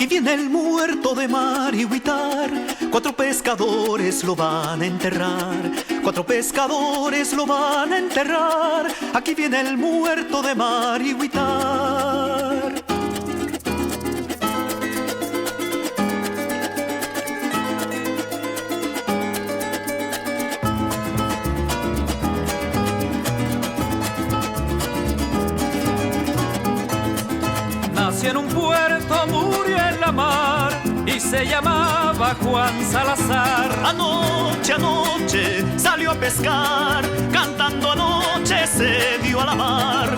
Aquí viene el muerto de mar y Huitar. 4 pescadores lo van a enterrar. 4 pescadores lo van a enterrar. Aquí viene el muerto de mar y Huitar. Nació en un puerto, murió en la mar y se llamaba Juan Salazar. Anoche, anoche salió a pescar, cantando anoche se dio a la mar.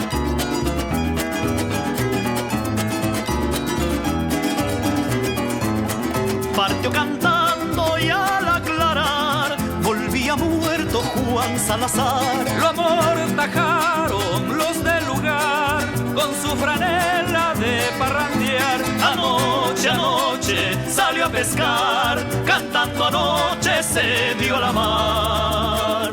Partió cantando y al aclarar volvía muerto Juan Salazar. Lo amortajaron los del lugar con su franela de parrandear. Anoche, anoche salió a pescar, cantando anoche se dio a la mar.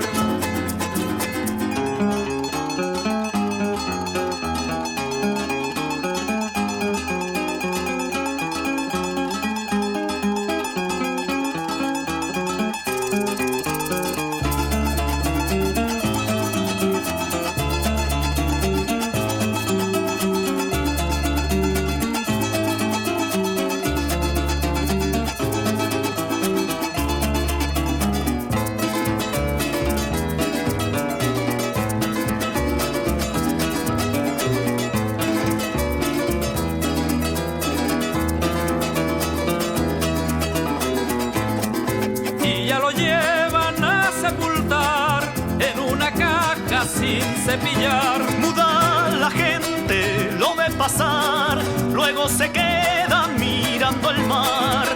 Sin cepillar. Muda la gente lo ve pasar, luego se queda mirando el mar.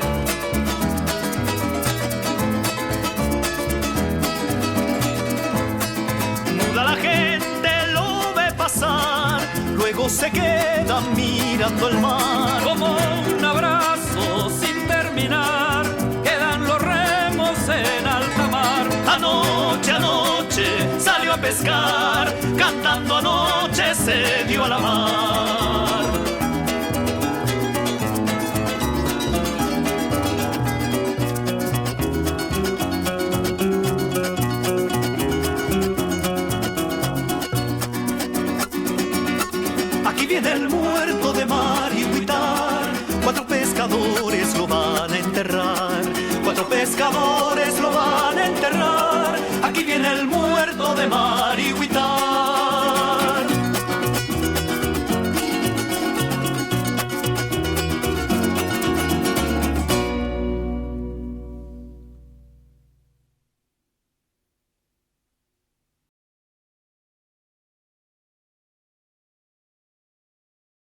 Muda la gente lo ve pasar, luego se queda mirando el mar. Como un abrazo sin terminar, quedan los remos en alta mar. Anoche, anoche salió a pescar, cantando anoche se dio a la mar. Aquí viene el muerto de mar y Huitar. 4 pescadores lo van a enterrar. 4 pescadores lo van a enterrar. Aquí viene el muerto de mar y Huitar.